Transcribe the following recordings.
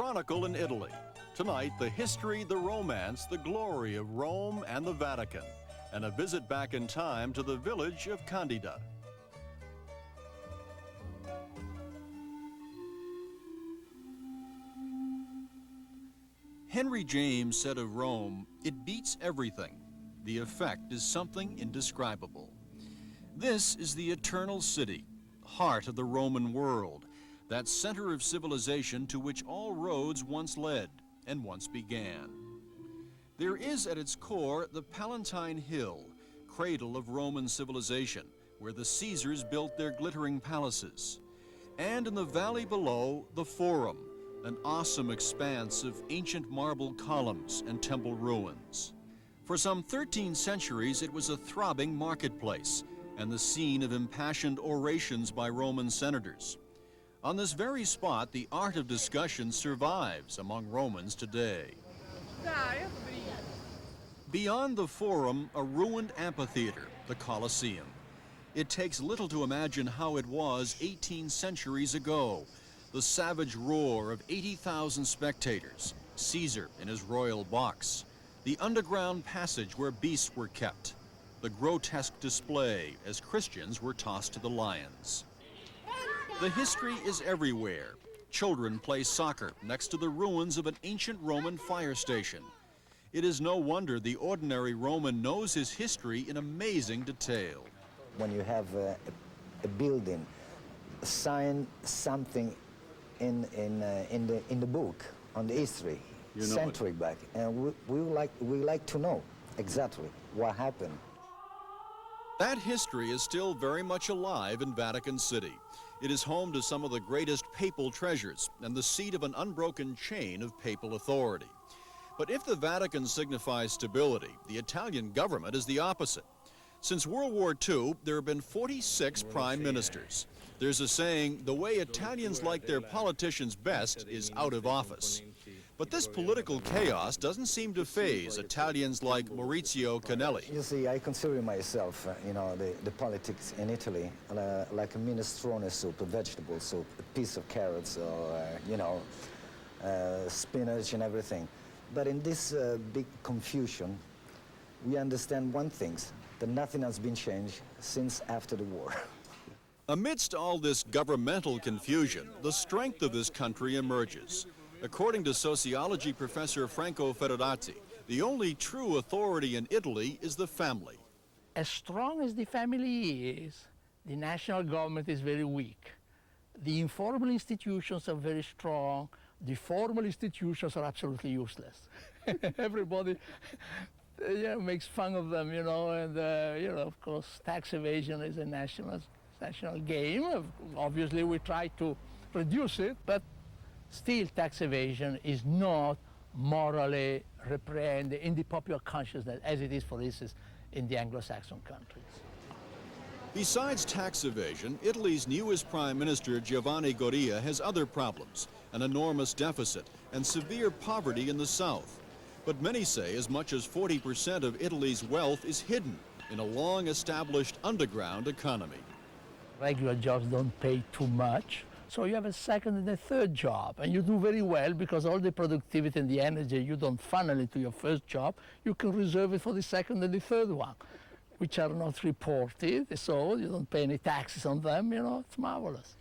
Chronicle in Italy. Tonight, the history, the romance, the glory of Rome and the Vatican, and a visit back in time to the village of Candida. Henry James said of Rome, "It beats everything. The effect is something indescribable." This is the eternal city, heart of the Roman world, that center of civilization to which all roads once led and once began. There is at its core the Palatine Hill, cradle of Roman civilization, where the Caesars built their glittering palaces. And in the valley below, the Forum, an awesome expanse of ancient marble columns and temple ruins. For some 13 centuries, it was a throbbing marketplace and the scene of impassioned orations by Roman senators. On this very spot, the art of discussion survives among Romans today. Beyond the Forum, a ruined amphitheater, the Colosseum. It takes little to imagine how it was 18 centuries ago. The savage roar of 80,000 spectators, Caesar in his royal box, the underground passage where beasts were kept, the grotesque display as Christians were tossed to the lions. The history is everywhere. Children play soccer next to the ruins of an ancient Roman fire station. It is no wonder the ordinary Roman knows his history in amazing detail. When you have a building, sign something in the book on the history, century back, and we like to know exactly what happened. That history is still very much alive in Vatican City. It is home to some of the greatest papal treasures and the seat of an unbroken chain of papal authority. But if the Vatican signifies stability, the Italian government is the opposite. Since World War II, there have been 46 prime ministers. There's a saying, the way Italians like their politicians best is out of office. But this political chaos doesn't seem to faze Italians like Maurizio Canelli. You see, I consider myself, the politics in Italy like a minestrone soup, a vegetable soup, a piece of carrots, or, spinach and everything. But in this big confusion, we understand one thing, that nothing has been changed since after the war. Amidst all this governmental confusion, the strength of this country emerges. According to sociology professor Franco Federati, the only true authority in Italy is the family. As strong as the family is, the national government is very weak. The informal institutions are very strong. The formal institutions are absolutely useless. Everybody makes fun of them, and of course, tax evasion is a national game. Obviously, we try to reduce it, but still tax evasion is not morally reprehended in the popular consciousness as it is, for instance, in the Anglo-Saxon countries. Besides tax evasion, Italy's newest prime minister, Giovanni Goria, has other problems, an enormous deficit and severe poverty in the south. But many say as much as 40% of Italy's wealth is hidden in a long-established underground economy. Regular jobs don't pay too much, so you have a second and a third job, and you do very well because all the productivity and the energy you don't funnel into your first job, you can reserve it for the second and the third one, which are not reported, so you don't pay any taxes on them, it's marvelous.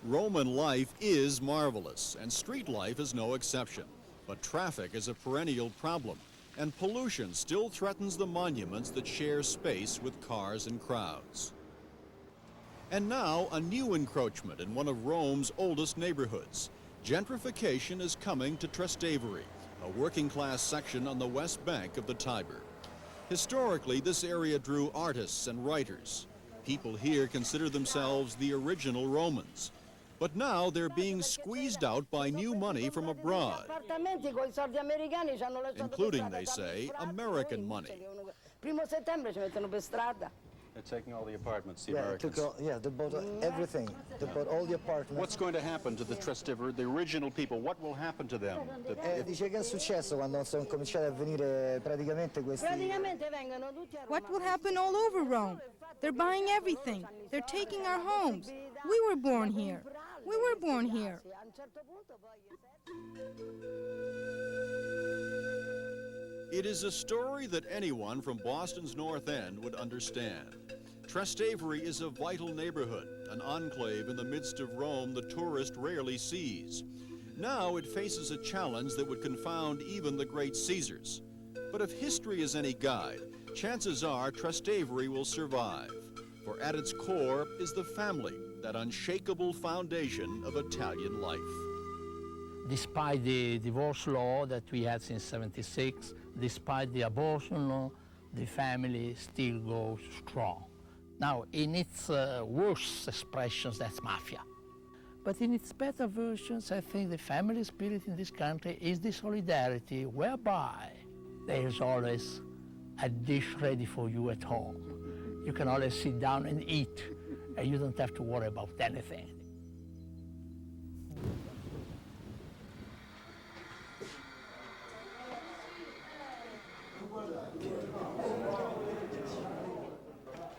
Roman life is marvelous, and street life is no exception. But traffic is a perennial problem, and pollution still threatens the monuments that share space with cars and crowds. And now, a new encroachment in one of Rome's oldest neighborhoods. Gentrification is coming to Trastevere, a working-class section on the west bank of the Tiber. Historically, this area drew artists and writers. People here consider themselves the original Romans. But now they're being squeezed out by new money from abroad, including, they say, American money. They're taking all the apartments, the Yeah, Americans. they bought everything. They bought all the apartments. What's going to happen to the Trastevere, the original people? What will happen to them? Dice che è successo quando sono cominciati a venire praticamente questi... What will happen all over Rome? They're buying everything. They're taking our homes. We were born here. We were born here. It is a story that anyone from Boston's North End would understand. Trastevere is a vital neighborhood, an enclave in the midst of Rome the tourist rarely sees. Now it faces a challenge that would confound even the great Caesars. But if history is any guide, chances are Trastevere will survive. For at its core is the family, that unshakable foundation of Italian life. Despite the divorce law that we had since '76, despite the abortion law, the family still goes strong. Now, in its worst expressions, that's mafia. But in its better versions, I think the family spirit in this country is the solidarity whereby there's always a dish ready for you at home. You can always sit down and eat, and you don't have to worry about anything.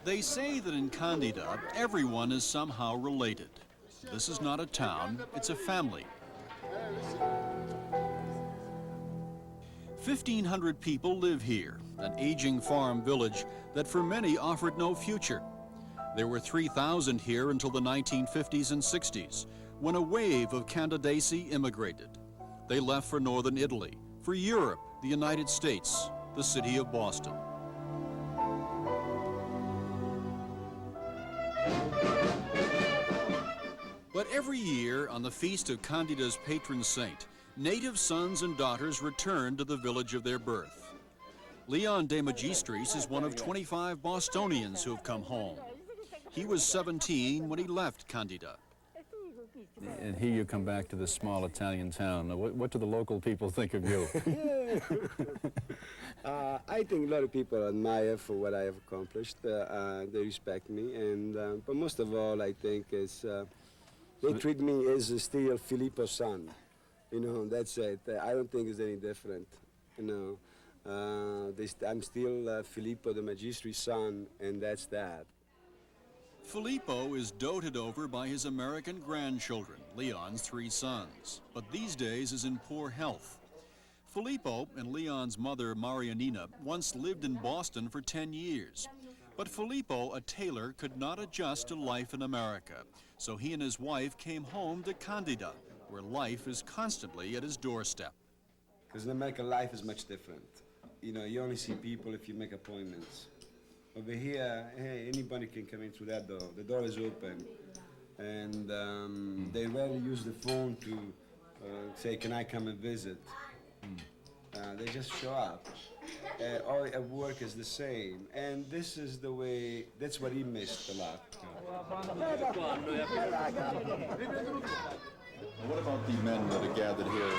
They say that in Candida, everyone is somehow related. This is not a town, it's a family. 1,500 people live here, an aging farm village that for many offered no future. There were 3,000 here until the 1950s and 60s, when a wave of Candidaci immigrated. They left for northern Italy, for Europe, the United States, the city of Boston. But every year, on the feast of Candida's patron saint, native sons and daughters return to the village of their birth. Leon de Magistris is one of 25 Bostonians who have come home. He was 17 when he left Candida. And here you come back to this small Italian town. What do the local people think of you? I think a lot of people admire for what I have accomplished. They respect me, and but most of all, I think is they treat me as still Filippo's son. You know, that's it. I don't think it's any different. You know, I'm still Filippo de Magistris' son, and that's that. Filippo is doted over by his American grandchildren, Leon's 3 sons, but these days is in poor health. Filippo and Leon's mother, Marianina, once lived in Boston for 10 years. But Filippo, a tailor, could not adjust to life in America, so he and his wife came home to Candida, where life is constantly at his doorstep. Because in America, life is much different. You know, you only see people if you make appointments. Over here, hey, anybody can come in through that door. The door is open. And they rarely use the phone to say, can I come and visit? They just show up. All at work is the same. And this is the way, that's what he missed a lot. What about the men that are gathered here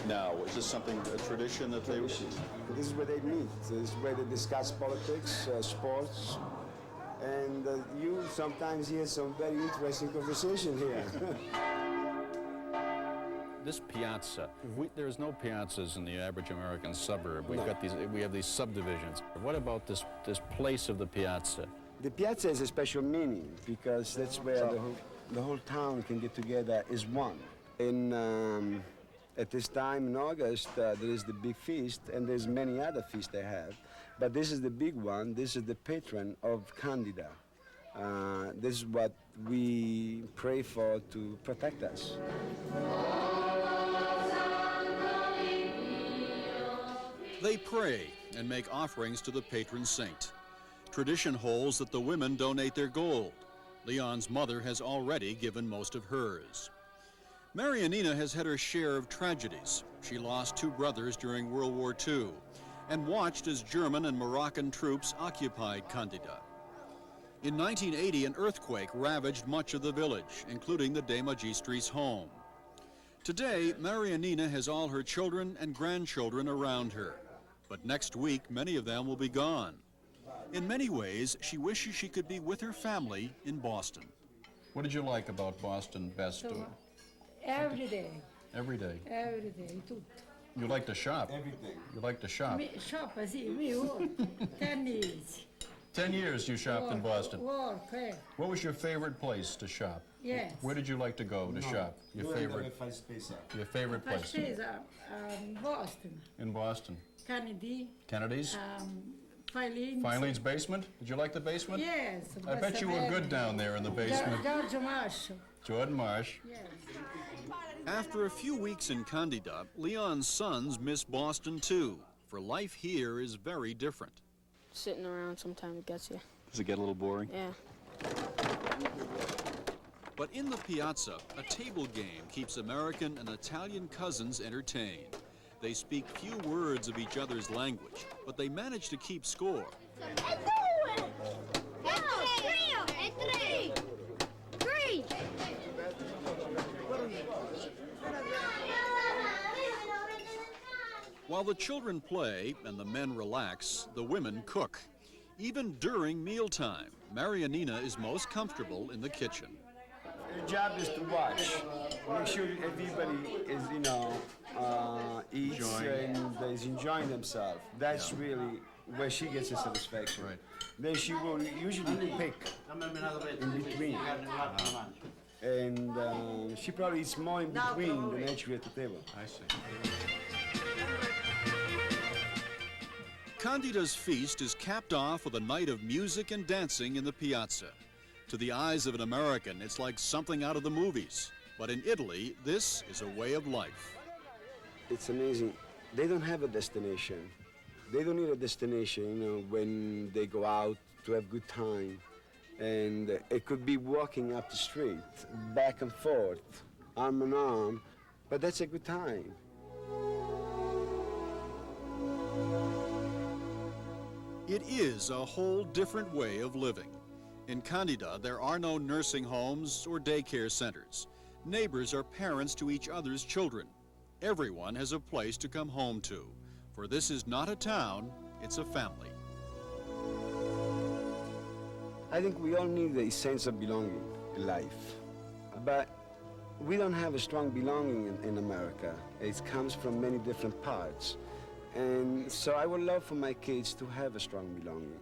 now? Is this something, a tradition that they... This is where they meet. This is where they discuss politics, sports. And you sometimes hear some very interesting conversation here. This piazza, there's no piazzas in the average American suburb. We've got we have these subdivisions. What about this place of the piazza? The piazza is a special meaning because that's where the whole town can get together as one. At this time in August, there is the big feast, and there's many other feasts they have. But this is the big one. This is the patron of Candida. This is what we pray for to protect us. They pray and make offerings to the patron saint. Tradition holds that the women donate their gold. Leon's mother has already given most of hers. Marianina has had her share of tragedies. She lost 2 brothers during World War II and watched as German and Moroccan troops occupied Candida. In 1980, an earthquake ravaged much of the village, including the De Magistris' home. Today, Marianina has all her children and grandchildren around her. But next week, many of them will be gone. In many ways, she wishes she could be with her family in Boston. What did you like about Boston best? Every day. Every day. Every day, tutto. You like to shop? Everything. You like to shop? Shop, sì, io 10 years. 10 years you shopped in Boston. Work, What was your favorite place to shop? yes. Where did you like to go to shop? Your favorite place? Fascesa, Boston, In Boston. Kennedy, Kennedy's? Filene. Filene's basement? Did you like the basement? Yes. I bet you were good down there in the basement. George Marshall. Jordan Marsh. Yes. After a few weeks in Candida, Leon's sons miss Boston too, for life here is very different. Sitting around sometimes gets you. Does it get a little boring? Yeah. But in the piazza, a table game keeps American and Italian cousins entertained. They speak few words of each other's language, but they manage to keep score. While the children play and the men relax, the women cook. Even during mealtime, Marianina is most comfortable in the kitchen. Your job is to watch. Make sure everybody is, eats and is enjoying themselves. That's really where she gets the satisfaction. Right. Then she will usually pick in between. And she probably eats more in between than actually at the table. I see. Candida's feast is capped off with a night of music and dancing in the piazza. To the eyes of an American, it's like something out of the movies. But in Italy, this is a way of life. It's amazing. They don't have a destination. They don't need a destination, when they go out to have good time. And it could be walking up the street, back and forth, arm in arm, but that's a good time. It is a whole different way of living. In Candida, there are no nursing homes or daycare centers. Neighbors are parents to each other's children. Everyone has a place to come home to, for this is not a town, it's a family. I think we all need a sense of belonging in life, but we don't have a strong belonging in America. It comes from many different parts. And so I would love for my kids to have a strong belonging.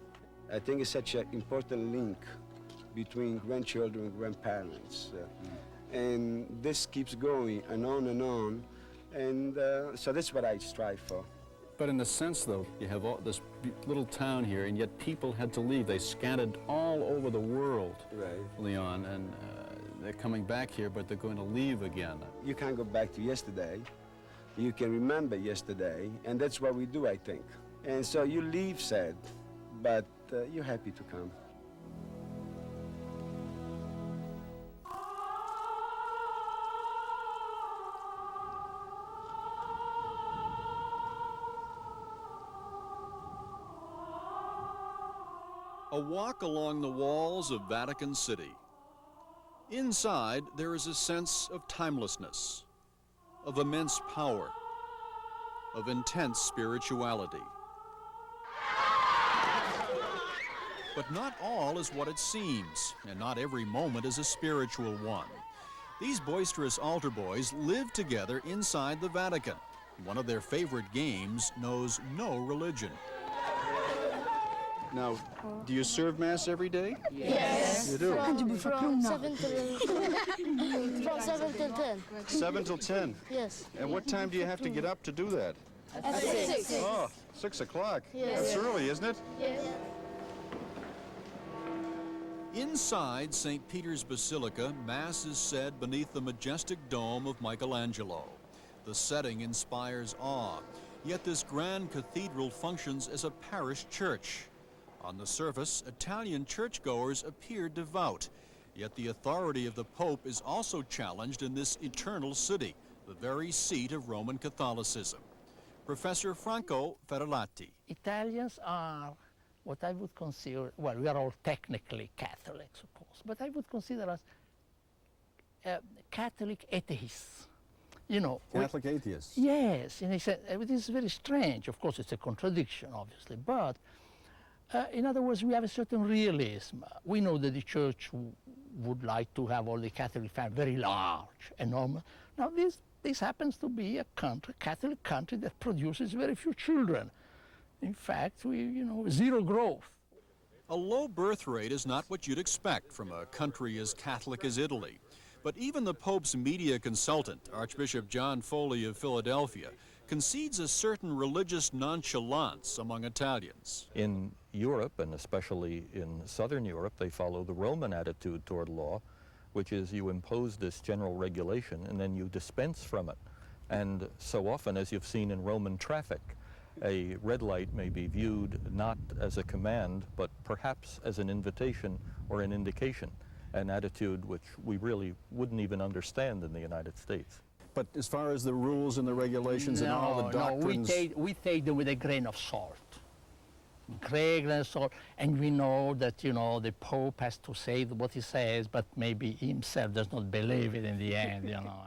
I think it's such an important link between grandchildren and grandparents. And this keeps going and on. And so that's what I strive for. But in a sense, though, you have all this little town here, and yet people had to leave. They scattered all over the world, Right. Leon, and they're coming back here, but they're going to leave again. You can't go back to yesterday. You can remember yesterday, and that's what we do, I think. And so you leave sad, but you're happy to come. A walk along the walls of Vatican City. Inside, there is a sense of timelessness, of immense power, of intense spirituality. But not all is what it seems, and not every moment is a spiritual one. These boisterous altar boys live together inside the Vatican. One of their favorite games knows no religion. Now, do you serve Mass every day? Yes. You do? From 7 till 10. 7 till 10? Yes. And what time do you have to get up to do that? At 6. Oh, 6 o'clock. Yes. That's early, isn't it? Yes. Inside St. Peter's Basilica, Mass is said beneath the majestic dome of Michelangelo. The setting inspires awe, yet this grand cathedral functions as a parish church. On the surface, Italian churchgoers appear devout, yet the authority of the Pope is also challenged in this eternal city, the very seat of Roman Catholicism. Professor Franco Ferralati. Italians are what I would consider, well, we are all technically Catholics, of course, but I would consider us Catholic atheists. You know, Catholic atheists? Yes, and it is very strange. Of course, it's a contradiction, obviously, but in other words, we have a certain realism. We know that the Church would like to have all the Catholic family very large, enormous. Now, this happens to be a country, Catholic country, that produces very few children. In fact, zero growth. A low birth rate is not what you'd expect from a country as Catholic as Italy. But even the Pope's media consultant, Archbishop John Foley of Philadelphia, concedes a certain religious nonchalance among Italians. In Europe, and especially in Southern Europe, they follow the Roman attitude toward law, which is you impose this general regulation and then you dispense from it. And so often, as you've seen in Roman traffic, a red light may be viewed not as a command, but perhaps as an invitation or an indication, an attitude which we really wouldn't even understand in the United States. But as far as the rules and the regulations and all the doctrines... No, we take them with a grain of salt. Grain of salt, and we know that, you know, the Pope has to say what he says, but maybe himself does not believe it in the end, you know.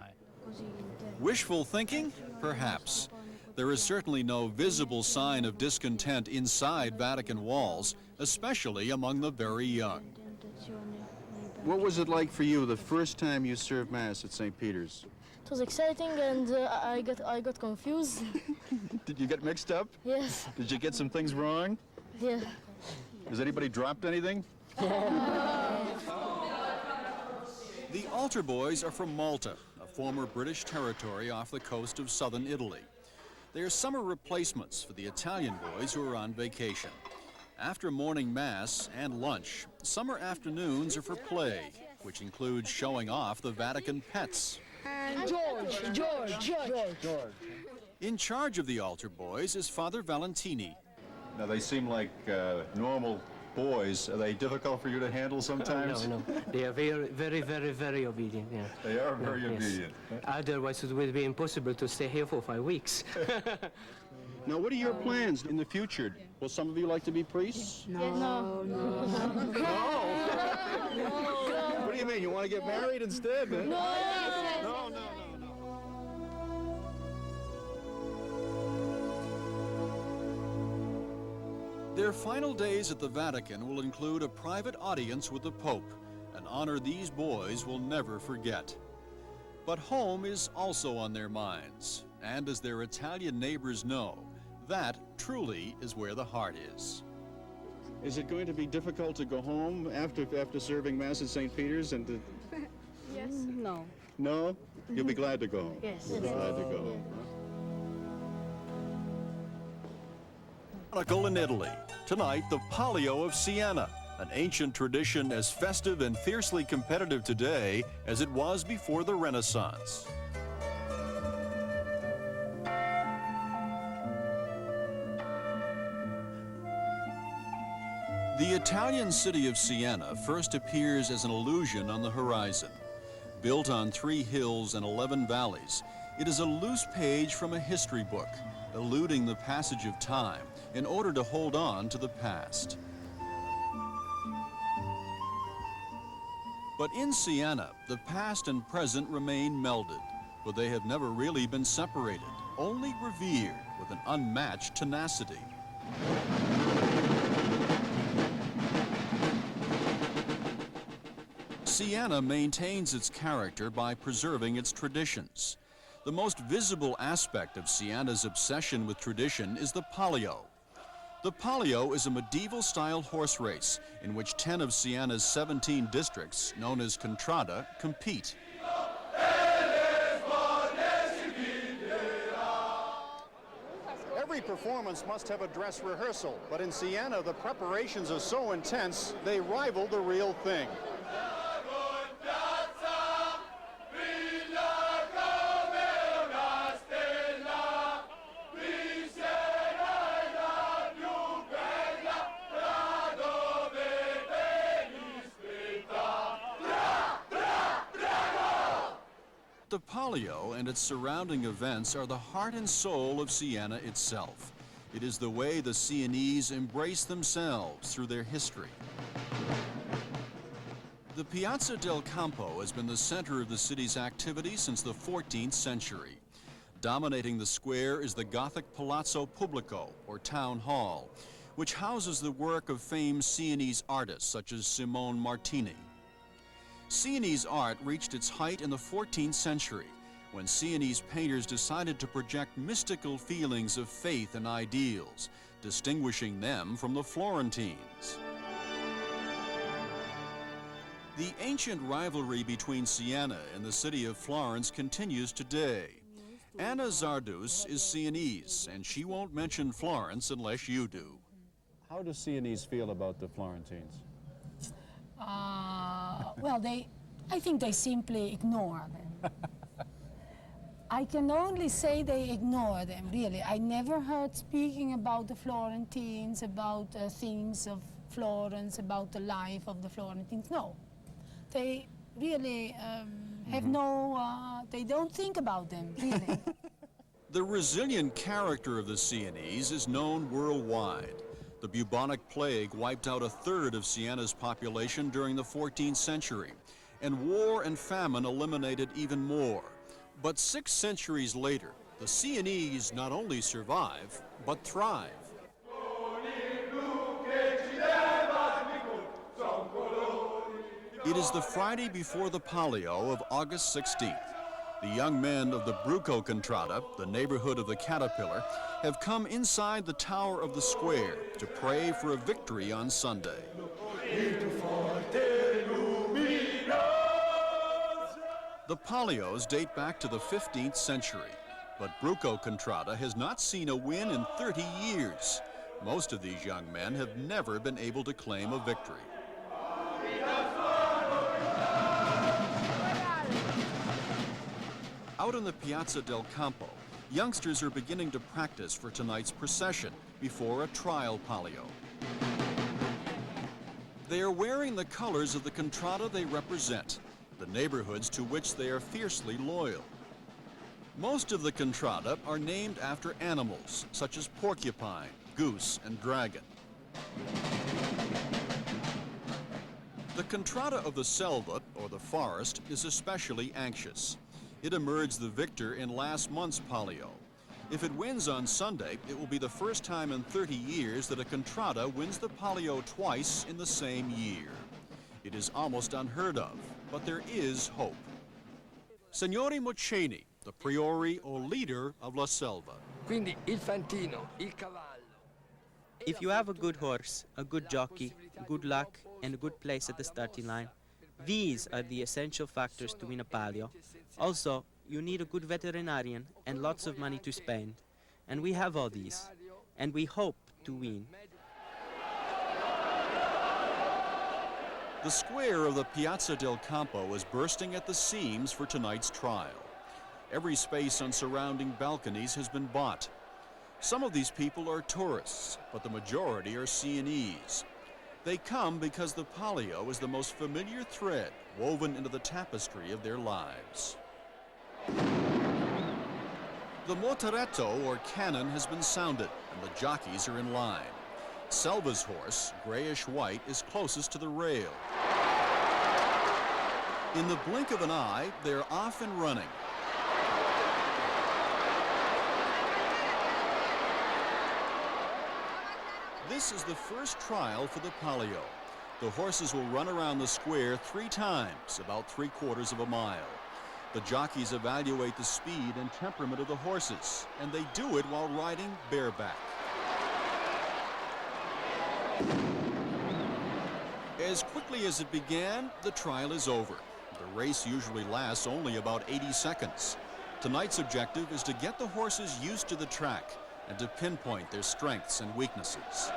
Wishful thinking? Perhaps. There is certainly no visible sign of discontent inside Vatican walls, especially among the very young. What was it like for you the first time you served Mass at St. Peter's? It was exciting, and I got confused. Did you get mixed up? Yes. Did you get some things wrong? Yeah. Has anybody dropped anything? The altar boys are from Malta, a former British territory off the coast of southern Italy. They are summer replacements for the Italian boys who are on vacation. After morning Mass and lunch, summer afternoons are for play, which includes showing off the Vatican pets. And George. In charge of the altar boys is Father Valentini. Now, they seem like normal boys. Are they difficult for you to handle sometimes? No. They are very obedient, yeah. They are very obedient. Otherwise, it would be impossible to stay here for 5 weeks. Now, what are your plans in the future? Will some of you like to be priests? No. What do you mean? You want to get married instead? Then? No. Their final days at the Vatican will include a private audience with the Pope, an honor these boys will never forget. But home is also on their minds, and as their Italian neighbors know, that truly is where the heart is. Is it going to be difficult to go home after serving Mass at St. Peter's and to... Yes. No. No? You'll be glad to go home? Yes. You'll be glad to go home. Chronicle in Italy. Tonight, the Palio of Siena, an ancient tradition as festive and fiercely competitive today as it was before the Renaissance. The Italian city of Siena first appears as an illusion on the horizon. Built on 3 hills and 11 valleys, it is a loose page from a history book, eluding the passage of time in order to hold on to the past. But in Siena, the past and present remain melded, but they have never really been separated, only revered with an unmatched tenacity. Siena maintains its character by preserving its traditions. The most visible aspect of Siena's obsession with tradition is the Palio. The Palio is a medieval-style horse race in which 10 of Siena's 17 districts, known as contrada, compete. Every performance must have a dress rehearsal, but in Siena, the preparations are so intense, they rival the real thing. The Palio and its surrounding events are the heart and soul of Siena itself. It is the way the Sienese embrace themselves through their history. The Piazza del Campo has been the center of the city's activity since the 14th century. Dominating the square is the Gothic Palazzo Pubblico, or Town Hall, which houses the work of famed Sienese artists such as Simone Martini. Sienese art reached its height in the 14th century, when Sienese painters decided to project mystical feelings of faith and ideals, distinguishing them from the Florentines. The ancient rivalry between Siena and the city of Florence continues today. Anna Zardus is Sienese, and she won't mention Florence unless you do. How do Sienese feel about the Florentines? Well, I think they simply ignore them. I can only say they ignore them, really. I never heard speaking about the Florentines, about things of Florence, about the life of the Florentines. No. They really have they don't think about them, really. The resilient character of the Sienese is known worldwide. The bubonic plague wiped out 1/3 of Siena's population during the 14th century, and war and famine eliminated even more. But 6 centuries later, the Sienese not only survive, but thrive. It is the Friday before the Palio of August 16th. The young men of the Bruco Contrada, the neighborhood of the Caterpillar, have come inside the tower of the square to pray for a victory on Sunday. The Palios date back to the 15th century, but Bruco Contrada has not seen a win in 30 years. Most of these young men have never been able to claim a victory. Out in the Piazza del Campo, youngsters are beginning to practice for tonight's procession before a trial Palio. They are wearing the colors of the Contrada they represent, the neighborhoods to which they are fiercely loyal. Most of the Contrada are named after animals, such as porcupine, goose, and dragon. The Contrada of the Selva, or the forest, is especially anxious. It emerged the victor in last month's Palio. If it wins on Sunday, it will be the first time in 30 years that a Contrada wins the Palio twice in the same year. It is almost unheard of, but there is hope. Signore Moceni, the priori or leader of La Selva. Quindi il fantino, il cavallo. If you have a good horse, a good jockey, good luck, and a good place at the starting line, these are the essential factors to win a Palio. Also, you need a good veterinarian and lots of money to spend. And we have all these. And we hope to win. The square of the Piazza del Campo is bursting at the seams for tonight's trial. Every space on surrounding balconies has been bought. Some of these people are tourists, but the majority are Sienese. They come because the Palio is the most familiar thread woven into the tapestry of their lives. The moteretto, or cannon, has been sounded, and the jockeys are in line. Selva's horse, grayish-white, is closest to the rail. In the blink of an eye, they're off and running. This is the first trial for the Palio. The horses will run around the square 3 times, about 3/4 of a mile. The jockeys evaluate the speed and temperament of the horses, and they do it while riding bareback. As quickly as it began, the trial is over. The race usually lasts only about 80 seconds. Tonight's objective is to get the horses used to the track and to pinpoint their strengths and weaknesses.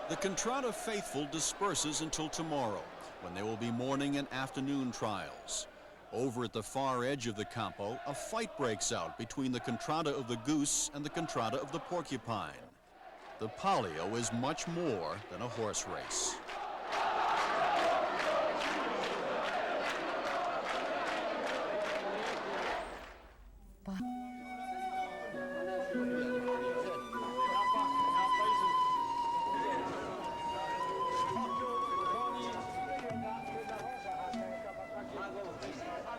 The Contrada faithful disperses until tomorrow, when there will be morning and afternoon trials. Over at the far edge of the Campo, a fight breaks out between the Contrada of the goose and the Contrada of the porcupine. The Palio is much more than a horse race.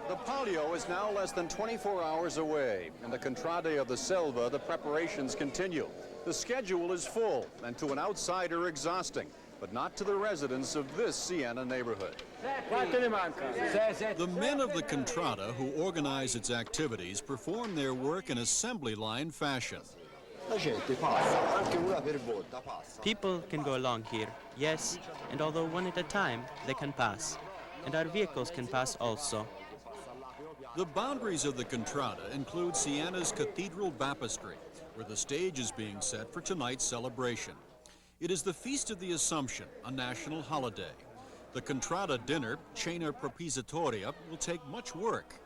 The Palio is now less than 24 hours away. In the Contrade of the Selva, the preparations continue. The schedule is full and to an outsider exhausting, but not to the residents of this Siena neighborhood. The men of the Contrada who organize its activities perform their work in assembly line fashion. La gente passa, anche una per volta passa. People can go along here, yes, and although one at a time, they can pass. And our vehicles can pass also. The boundaries of the Contrada include Siena's Cathedral Baptistry, where the stage is being set for tonight's celebration. It is the Feast of the Assumption, a national holiday. The Contrada dinner, Cena Propositoria, will take much work.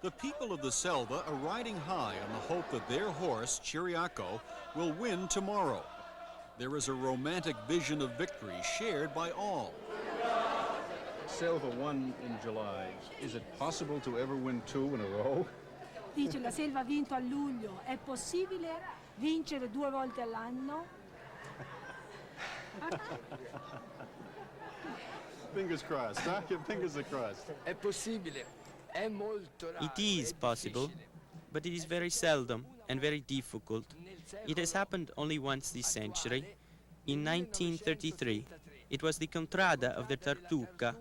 The people of the Selva are riding high on the hope that their horse, Chiriaco, will win tomorrow. There is a romantic vision of victory shared by all. Selva won in July. Is it possible to ever win 2 in a row? Dice la Selva ha vinto a luglio, è possibile vincere 2 volte all'anno? Fingers crossed, huh? Your fingers are crossed. È possibile. È molto raro. It is possible, but it is very seldom and very difficult. It has happened only once this century. In 1933, it was the Contrada of the Tartuca.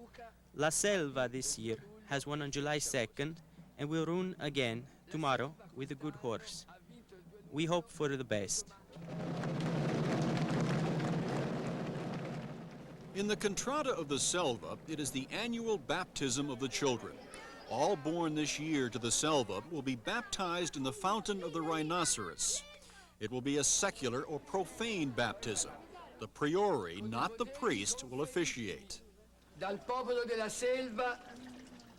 La Selva this year has won on July 2nd and will run again tomorrow with a good horse. We hope for the best. In the Contrada of the Selva, it is the annual baptism of the children. All born this year to the Selva will be baptized in the fountain of the rhinoceros. It will be a secular or profane baptism. The priori, not the priest, will officiate. Dal popolo della Selva.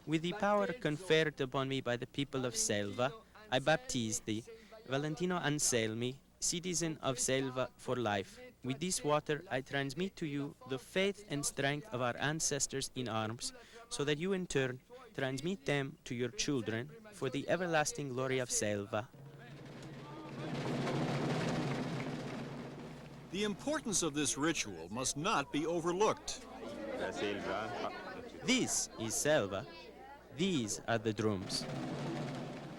With the power conferred upon me by the people of Selva, I baptize thee, Valentino Anselmi, citizen of Selva for life. With this water I transmit to you the faith and strength of our ancestors in arms, so that you in turn transmit them to your children for the everlasting glory of Selva. The importance of this ritual must not be overlooked. This is Selva. These are the drums.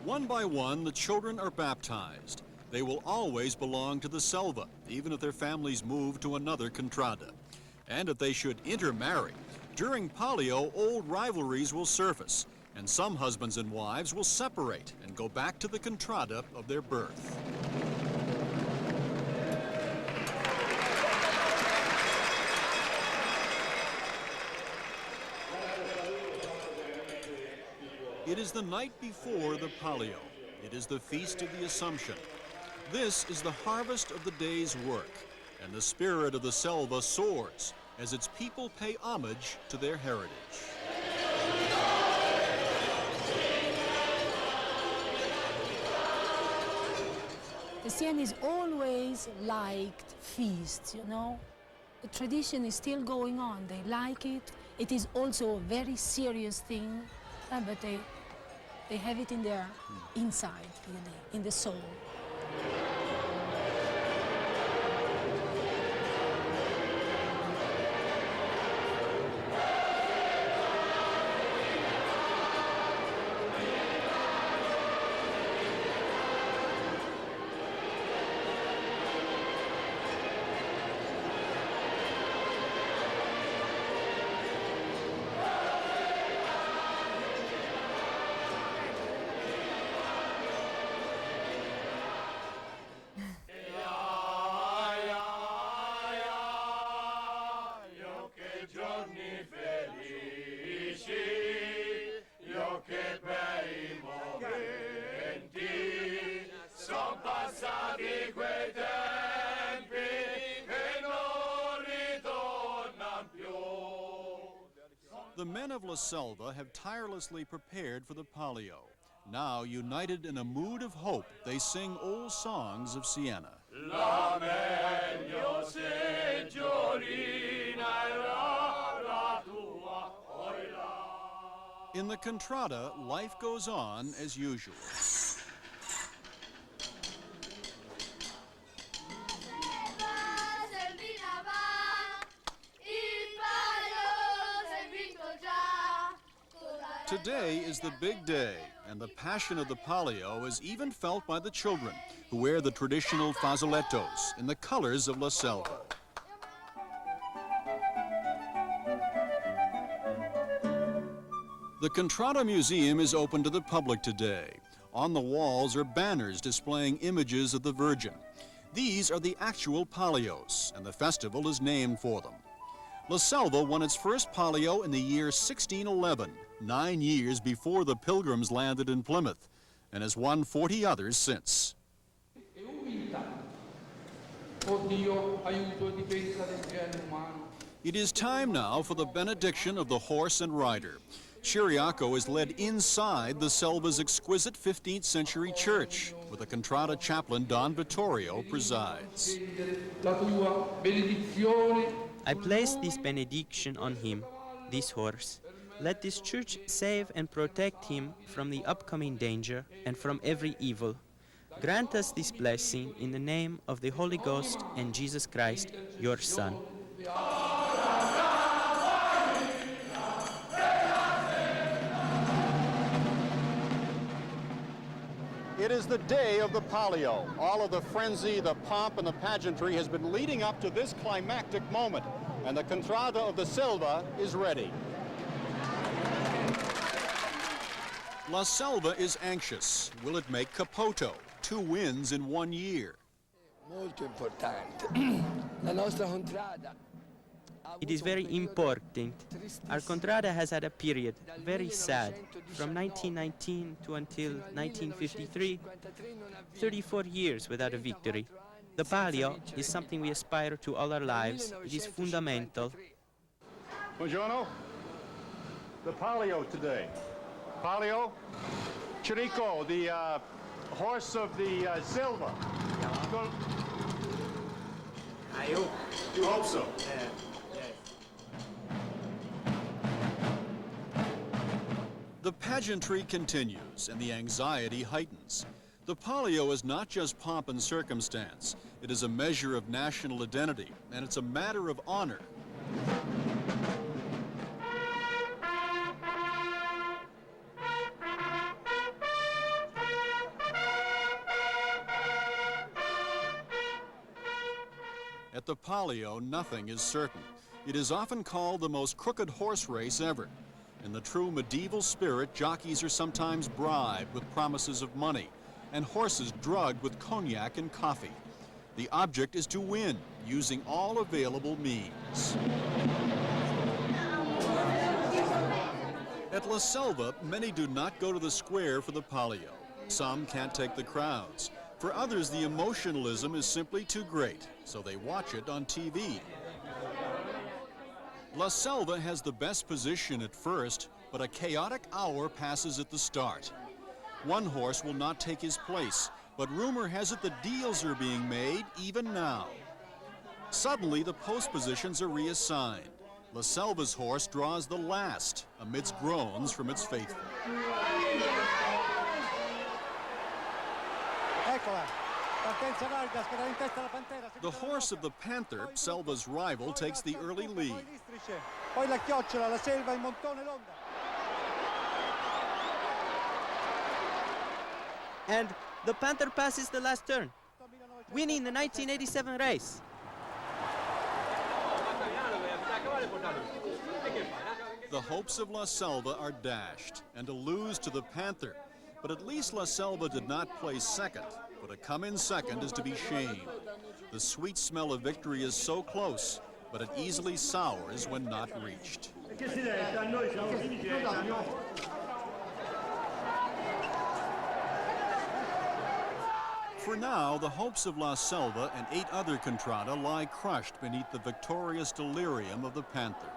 One by one, the children are baptized. They will always belong to the Selva, even if their families move to another Contrada. And if they should intermarry, during Palio, old rivalries will surface, and some husbands and wives will separate and go back to the Contrada of their birth. It is the night before the Palio. It is the Feast of the Assumption. This is the harvest of the day's work, and the spirit of the Selva soars as its people pay homage to their heritage. The Sienese always liked feasts, you know. The tradition is still going on. They like it. It is also a very serious thing, but they have it in their inside, really, in the soul. The men of La Selva have tirelessly prepared for the Palio. Now, united in a mood of hope, they sing old songs of Siena. La meglio signorina era la tua, oi là. In the Contrada, life goes on as usual. Today is the big day, and the passion of the Palio is even felt by the children, who wear the traditional fazzolettos in the colors of La Selva. The Contrada Museum is open to the public today. On the walls are banners displaying images of the Virgin. These are the actual Palios, and the festival is named for them. La Selva won its first Palio in the year 1611, 9 years before the Pilgrims landed in Plymouth, and has won 40 others since. It is time now for the benediction of the horse and rider. Chiriaco is led inside the Selva's exquisite 15th century church, where the Contrada chaplain Don Vittorio presides. I place this benediction on him, this horse. Let this church save and protect him from the upcoming danger and from every evil. Grant us this blessing in the name of the Holy Ghost and Jesus Christ, your Son. It is the day of the Palio. All of the frenzy, the pomp, and the pageantry has been leading up to this climactic moment, and the Contrada of the Selva is ready. La Selva is anxious. Will it make Capoto, 2 wins in 1 year? Molto importante. La nostra contrada. It is very important. Our Contrada has had a period very sad, from 1919 to until 1953, 34 years without a victory. The Palio is something we aspire to all our lives. It is fundamental. Buongiorno. The Palio today. Palio, Chirico, the horse of the Selva. You hope so. The pageantry continues and the anxiety heightens. The Palio is not just pomp and circumstance. It is a measure of national identity, and it's a matter of honor. At the Palio, nothing is certain. It is often called the most crooked horse race ever. In the true medieval spirit, jockeys are sometimes bribed with promises of money, and horses drugged with cognac and coffee. The object is to win, using all available means. At La Selva, many do not go to the square for the Palio. Some can't take the crowds. For others, the emotionalism is simply too great, so they watch it on TV. La Selva has the best position at first, but a chaotic hour passes at the start. One horse will not take his place, but rumor has it that deals are being made even now. Suddenly, the post positions are reassigned. La Selva's horse draws the last, amidst groans from its faithful. The horse of the Panther, Selva's rival, takes the early lead. And the Panther passes the last turn, winning the 1987 race. The hopes of La Selva are dashed, and to lose to the Panther. But at least La Selva did not place second. But to come in second is to be shamed. The sweet smell of victory is so close, but it easily sours when not reached. For now, the hopes of La Selva and 8 other Contrada lie crushed beneath the victorious delirium of the Panther.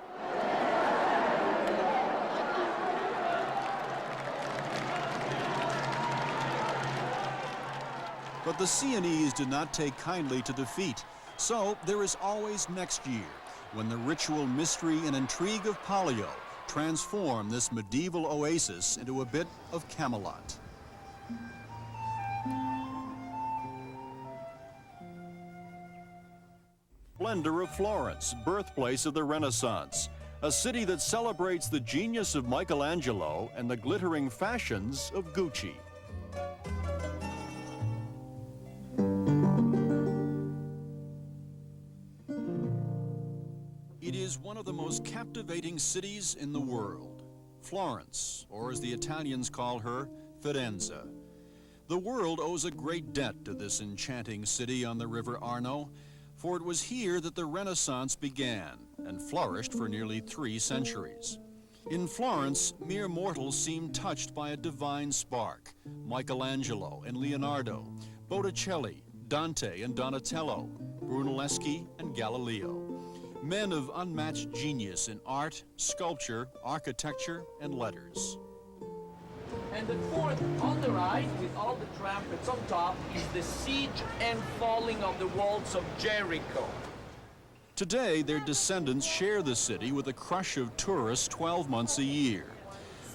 But the Sienese did not take kindly to defeat, so there is always next year, when the ritual mystery and intrigue of Palio transform this medieval oasis into a bit of Camelot. Splendor of Florence, birthplace of the Renaissance. a city that celebrates the genius of Michelangelo and the glittering fashions of Gucci. It is one of the most captivating cities in the world. Florence, or as the Italians call her, Firenze. The world owes a great debt to this enchanting city on the river Arno, for it was here that the Renaissance began and flourished for nearly 3 centuries. In Florence, mere mortals seemed touched by a divine spark. Michelangelo and Leonardo, Botticelli, Dante and Donatello, Brunelleschi and Galileo. Men of unmatched genius in art, sculpture, architecture, and letters. And the fourth on the right, with all the trumpets on top, is the siege and falling of the walls of Jericho. Today, their descendants share the city with a crush of tourists 12 months a year.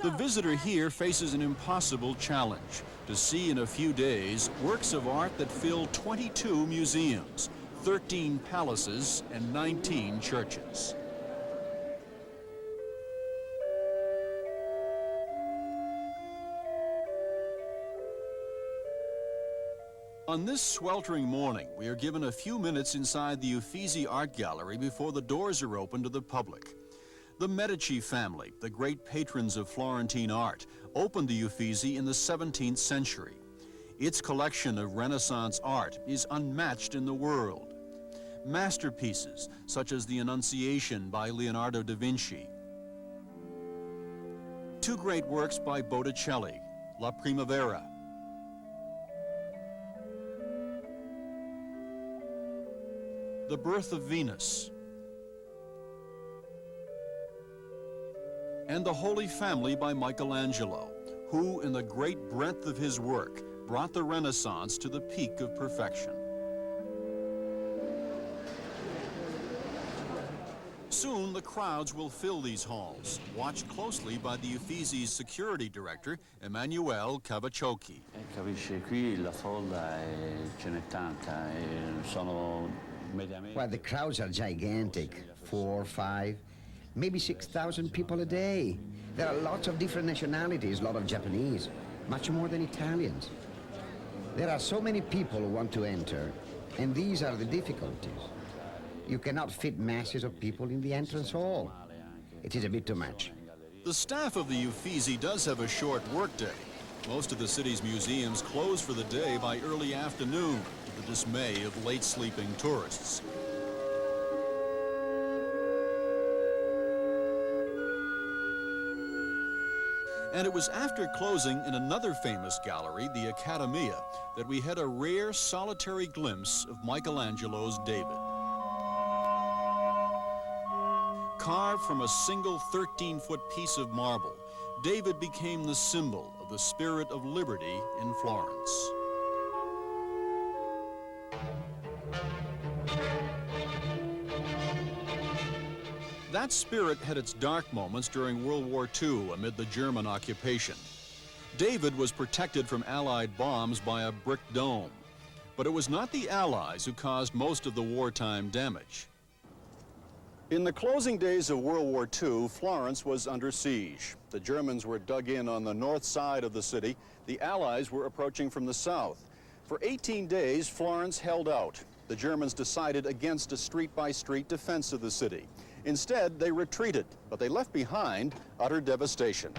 The visitor here faces an impossible challenge: to see in a few days works of art that fill 22 museums, 13 palaces, and 19 churches. On this sweltering morning, we are given a few minutes inside the Uffizi Art Gallery before the doors are open to the public. The Medici family, the great patrons of Florentine art, opened the Uffizi in the 17th century. Its collection of Renaissance art is unmatched in the world. Masterpieces such as the Annunciation by Leonardo da Vinci. 2 great works by Botticelli, La Primavera. The Birth of Venus. And the Holy Family by Michelangelo, who, in the great breadth of his work, brought the Renaissance to the peak of perfection. Soon, the crowds will fill these halls, watched closely by the Uffizi's security director, Emanuele Cavacciocchi. Capisci, qui la folla ce n'è tanta, sono mediamente... Well, the crowds are gigantic, 4, 5, maybe 6,000 people a day. There are lots of different nationalities, a lot of Japanese, much more than Italians. There are so many people who want to enter, and these are the difficulties. You cannot fit masses of people in the entrance hall. It is a bit too much. The staff of the Uffizi does have a short workday. Most of the city's museums close for the day by early afternoon, to the dismay of late-sleeping tourists. And it was after closing in another famous gallery, the Accademia, that we had a rare solitary glimpse of Michelangelo's David. Carved from a single 13-foot piece of marble, David became the symbol of the spirit of liberty in Florence. That spirit had its dark moments during World War II amid the German occupation. David was protected from Allied bombs by a brick dome. But it was not the Allies who caused most of the wartime damage. In the closing days of World War II, Florence was under siege. The Germans were dug in on the north side of the city. The Allies were approaching from the south. For 18 days, Florence held out. The Germans decided against a street-by-street defense of the city. Instead, they retreated, but they left behind utter devastation.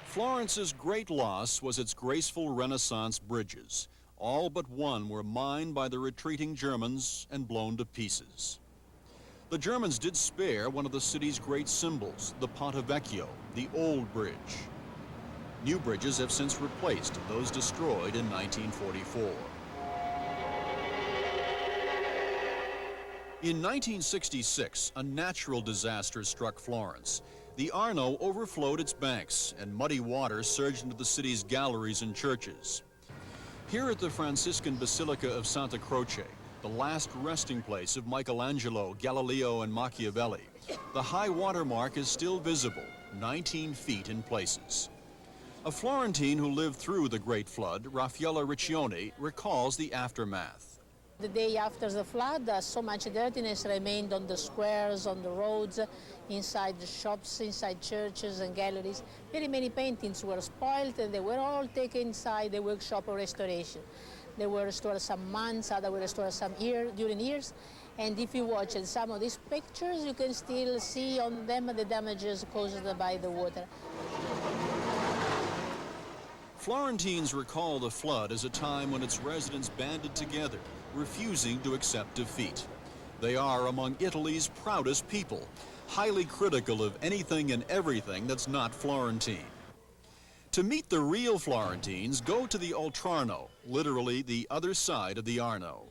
Florence's great loss was its graceful Renaissance bridges. All but one were mined by the retreating Germans and blown to pieces. The Germans did spare one of the city's great symbols, the Ponte Vecchio, the Old Bridge. New bridges have since replaced those destroyed in 1944. In 1966, a natural disaster struck Florence. The Arno overflowed its banks, and muddy water surged into the city's galleries and churches. Here at the Franciscan Basilica of Santa Croce, the last resting place of Michelangelo, Galileo, and Machiavelli, the high water mark is still visible, 19 feet in places. A Florentine who lived through the Great Flood, Raffaella Riccioni, recalls the aftermath. The day after the flood, so much dirtiness remained on the squares, on the roads, inside the shops, inside churches and galleries. Very many paintings were spoiled and they were all taken inside the workshop of restoration. They were restored some months, others were restored during years. And if you watch some of these pictures, you can still see on them the damages caused by the water. Florentines recall the flood as a time when its residents banded together, refusing to accept defeat. They are among Italy's proudest people, highly critical of anything and everything that's not Florentine. To meet the real Florentines, go to the Oltrarno, literally the other side of the Arno.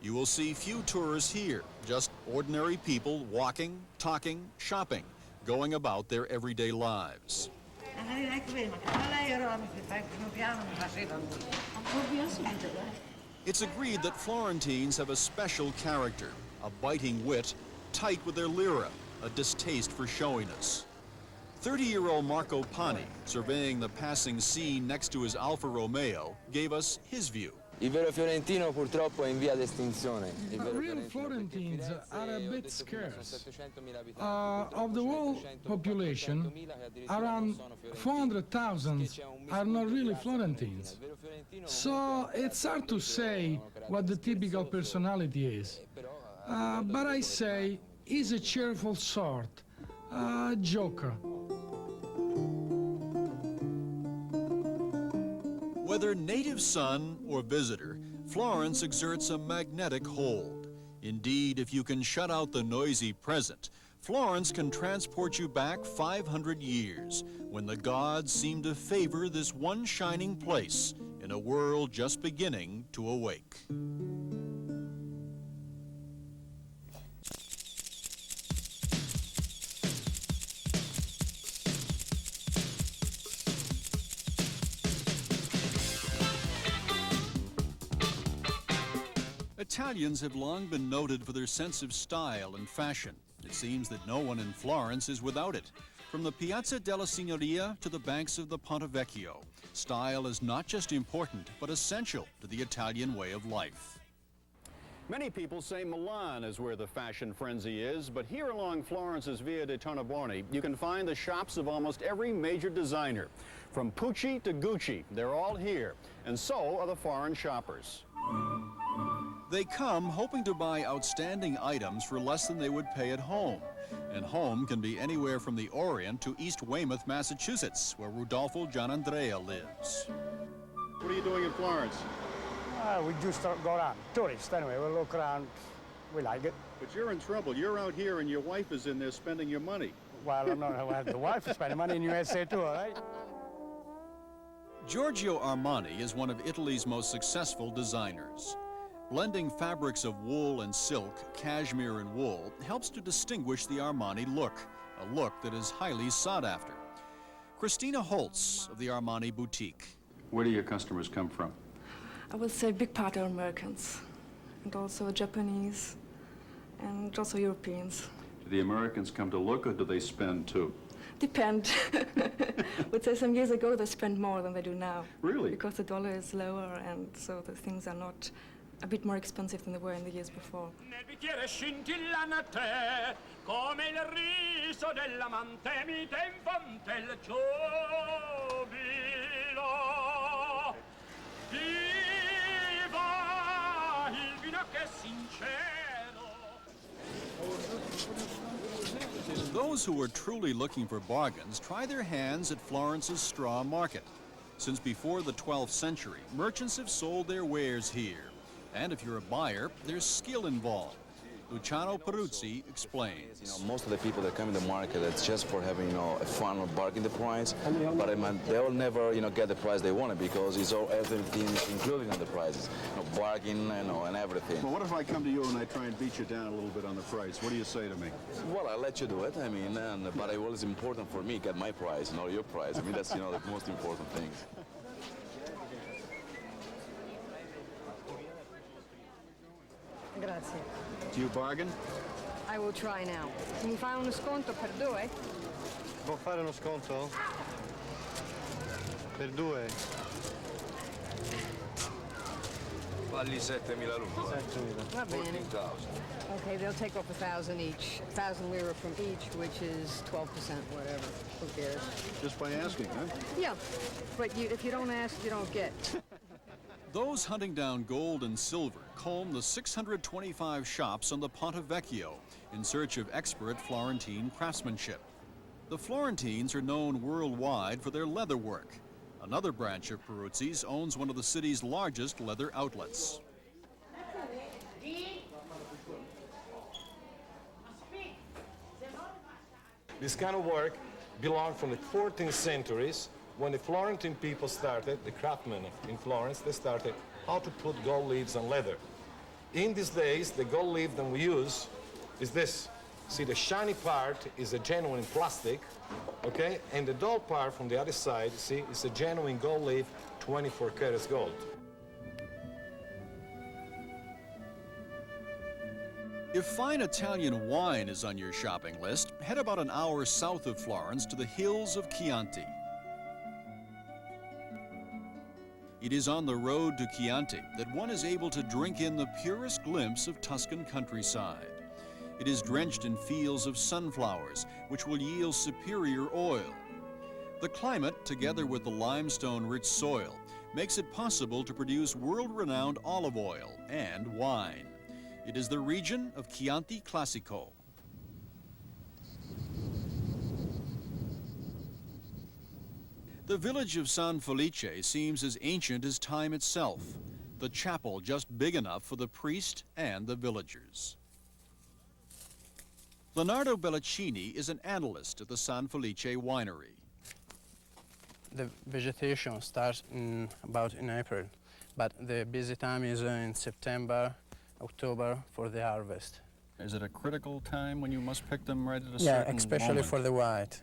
You will see few tourists here, just ordinary people walking, talking, shopping, going about their everyday lives. It's agreed that Florentines have a special character, a biting wit, tight with their lira, a distaste for showiness. 30-year-old Marco Pani, surveying the passing scene next to his Alfa Romeo, gave us his view. Il vero fiorentino purtroppo è in via d'estinzione. Real Florentines are a bit scarce. Of the whole population, around 400,000 are not really Florentines. So it's hard to say what the typical personality is. But I say he's a cheerful sort, a joker. Whether native son or visitor, Florence exerts a magnetic hold. Indeed, if you can shut out the noisy present, Florence can transport you back 500 years, when the gods seem to favor this one shining place in a world just beginning to awake. Italians have long been noted for their sense of style and fashion. It seems that no one in Florence is without it. From the Piazza della Signoria to the banks of the Ponte Vecchio, style is not just important, but essential to the Italian way of life. Many people say Milan is where the fashion frenzy is, but here along Florence's Via dei Tornabuoni, you can find the shops of almost every major designer. From Pucci to Gucci, they're all here, and so are the foreign shoppers. They come hoping to buy outstanding items for less than they would pay at home. And home can be anywhere from the Orient to East Weymouth, Massachusetts, where Rudolfo Gianandrea lives. What are you doing in Florence? We just go around. Tourists, anyway. We'll look around. We like it. But you're in trouble. You're out here and your wife is in there spending your money. Well, I'm not. Well, the wife is spending money in USA too, all right? Giorgio Armani is one of Italy's most successful designers. Blending fabrics of wool and silk, cashmere and wool helps to distinguish the Armani look, a look that is highly sought after. Christina Holtz of the Armani Boutique. Where do your customers come from? I would say a big part are Americans, and also Japanese, and also Europeans. Do the Americans come to look, or do they spend too? Depend. Would say some years ago they spent more than they do now. Really? Because the dollar is lower, and so the things are not a bit more expensive than they were in the years before. Those who are truly looking for bargains try their hands at Florence's straw market. Since before the 12th century, merchants have sold their wares here. And if you're a buyer, there's skill involved. Luciano Peruzzi explains. Most of the people that come in the market, it's just for having, a fun or bargain the price. But they'll never, get the price they want because it's all everything including on the prices, bargain, and everything. Well, what if I come to you and I try and beat you down a little bit on the price? What do you say to me? Well, I'll let you do it. But it was important for me get my price, not your price. That's, the most important thing. Grazie. Do you bargain? I will try now. Mi fai uno sconto per due? Può fare uno sconto? Per due? Falli 7.000 lunghi. Va bene. 14,000. Okay, they'll take off 1,000 each, 1,000 lira from each, which is 12%, whatever. Who cares? Just by asking, huh? Yeah, but if you don't ask, you don't get. Those hunting down gold and silver comb the 625 shops on the Ponte Vecchio in search of expert Florentine craftsmanship. The Florentines are known worldwide for their leather work. Another branch of Peruzzi's owns one of the city's largest leather outlets. This kind of work belonged from the 14th centuries when the Florentine people started, the craftsmen in Florence, they started how to put gold leaves on leather. In these days, the gold leaf that we use is this. See, the shiny part is a genuine plastic, okay? And the dull part from the other side, see, is a genuine gold leaf, 24 carats gold. If fine Italian wine is on your shopping list, head about an hour south of Florence to the hills of Chianti. It is on the road to Chianti that one is able to drink in the purest glimpse of Tuscan countryside. It is drenched in fields of sunflowers, which will yield superior oil. The climate, together with the limestone-rich soil, makes it possible to produce world-renowned olive oil and wine. It is the region of Chianti Classico. The village of San Felice seems as ancient as time itself, the chapel just big enough for the priest and the villagers. Leonardo Bellaccini is an analyst at the San Felice winery. The vegetation starts about in April, but the busy time is in September, October for the harvest. Is it a critical time when you must pick them right at a certain Yeah, especially moment? for the white.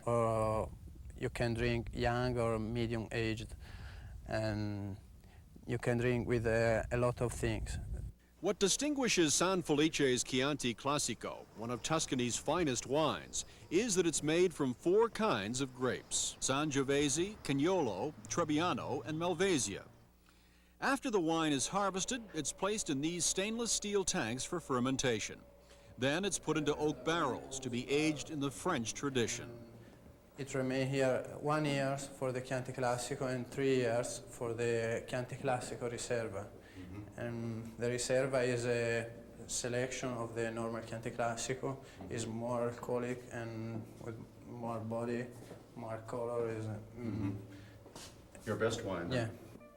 You can drink young or medium aged, and you can drink with a lot of things. What distinguishes San Felice's Chianti Classico, one of Tuscany's finest wines, is that it's made from 4 kinds of grapes: Sangiovese, Cagnolo, Trebbiano, and Malvasia. After the wine is harvested, it's placed in these stainless steel tanks for fermentation. Then it's put into oak barrels to be aged in the French tradition. It remains here 1 year for the Chianti Classico and 3 years for the Chianti Classico Riserva. And the Riserva is a selection of the normal Chianti Classico. Is more alcoholic and with more body, more color. Is Your best wine, then? Yeah.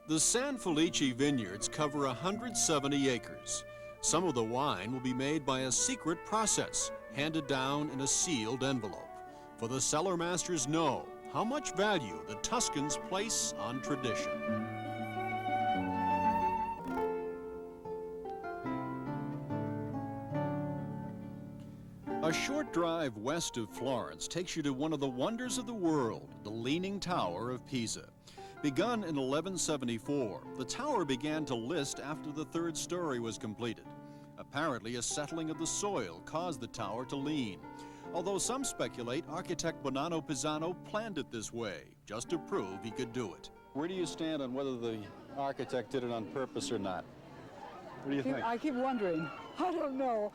The San Felice vineyards cover 170 acres. Some of the wine will be made by a secret process, handed down in a sealed envelope. For the cellar masters know how much value the Tuscans place on tradition. A short drive west of Florence takes you to one of the wonders of the world, the Leaning Tower of Pisa. Begun in 1174, the tower began to list after the 3rd story was completed. Apparently, a settling of the soil caused the tower to lean, although some speculate architect Bonanno Pisano planned it this way, just to prove he could do it. Where do you stand on whether the architect did it on purpose or not? What do you think? I keep wondering. I don't know.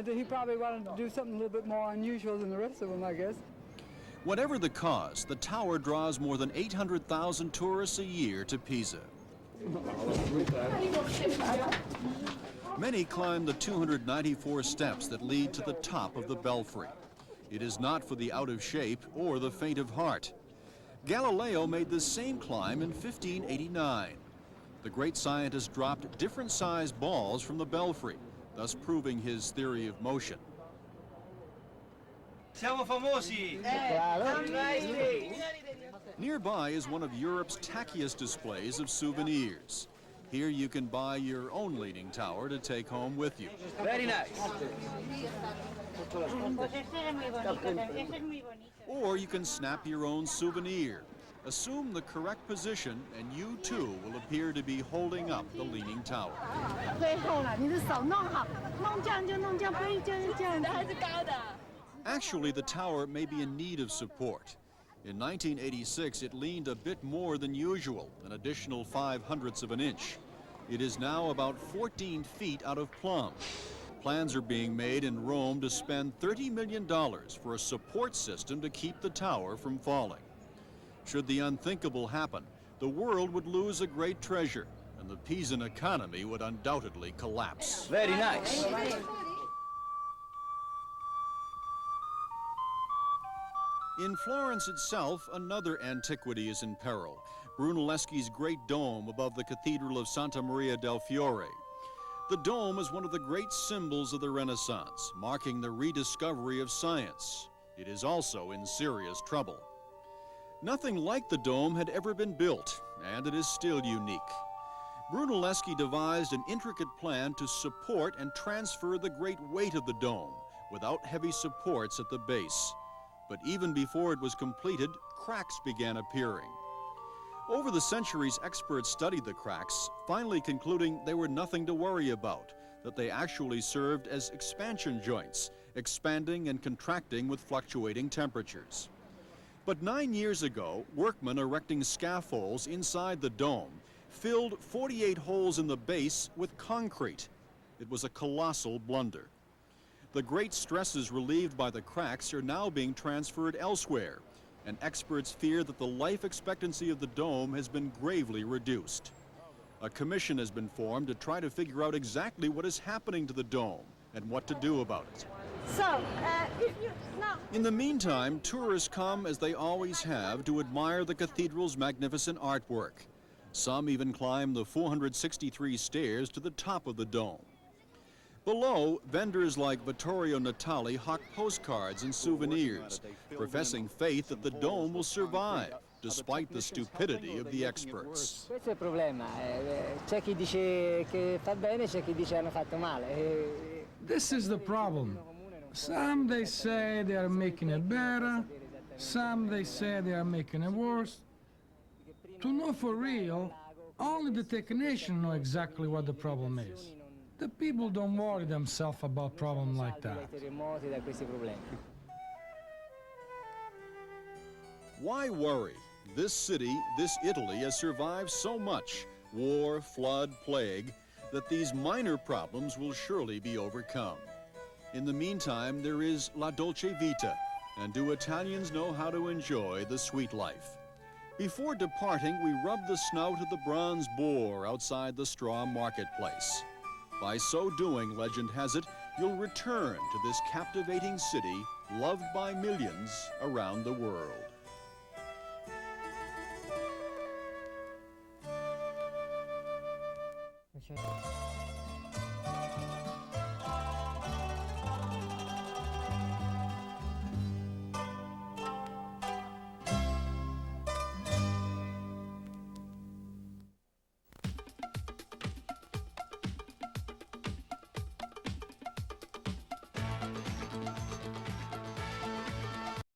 He probably wanted to do something a little bit more unusual than the rest of them, I guess. Whatever the cause, the tower draws more than 800,000 tourists a year to Pisa. Many climb the 294 steps that lead to the top of the belfry. It is not for the out of shape or the faint of heart. Galileo made the same climb in 1589. The great scientist dropped different sized balls from the belfry, thus proving his theory of motion. Siamo famosi! Nearby is one of Europe's tackiest displays of souvenirs. Here you can buy your own leaning tower to take home with you. Very nice. Or you can snap your own souvenir. Assume the correct position and you too will appear to be holding up the Leaning Tower. Actually, the tower may be in need of support. In 1986, it leaned a bit more than usual, an additional 0.05 of an inch. It is now about 14 feet out of plumb. Plans are being made in Rome to spend $30 million for a support system to keep the tower from falling. Should the unthinkable happen, the world would lose a great treasure, and the Pisan economy would undoubtedly collapse. Very nice. In Florence itself, another antiquity is in peril, Brunelleschi's great dome above the Cathedral of Santa Maria del Fiore. The dome is one of the great symbols of the Renaissance, marking the rediscovery of science. It is also in serious trouble. Nothing like the dome had ever been built, and it is still unique. Brunelleschi devised an intricate plan to support and transfer the great weight of the dome without heavy supports at the base. But even before it was completed, cracks began appearing. Over the centuries, experts studied the cracks, finally concluding they were nothing to worry about, that they actually served as expansion joints, expanding and contracting with fluctuating temperatures. But 9 years ago, workmen erecting scaffolds inside the dome filled 48 holes in the base with concrete. It was a colossal blunder. The great stresses relieved by the cracks are now being transferred elsewhere, and experts fear that the life expectancy of the dome has been gravely reduced. A commission has been formed to try to figure out exactly what is happening to the dome and what to do about it. In the meantime, tourists come, as they always have, to admire the cathedral's magnificent artwork. Some even climb the 463 stairs to the top of the dome. Below, vendors like Vittorio Natali hawk postcards and souvenirs, professing faith that the dome will survive, despite the stupidity of the experts. Questo è il problema. C'è chi dice che fa bene, c'è chi dice hanno fatto male. This is the problem. Some they say they are making it better, some they say they are making it worse. To know for real, only the technicians know exactly what the problem is. The people don't worry themselves about problems like that. Why worry? This city, this Italy, has survived so much, war, flood, plague, that these minor problems will surely be overcome. In the meantime, there is la dolce vita, and do Italians know how to enjoy the sweet life? Before departing, we rub the snout of the bronze boar outside the straw marketplace. By so doing, legend has it, you'll return to this captivating city loved by millions around the world. Okay.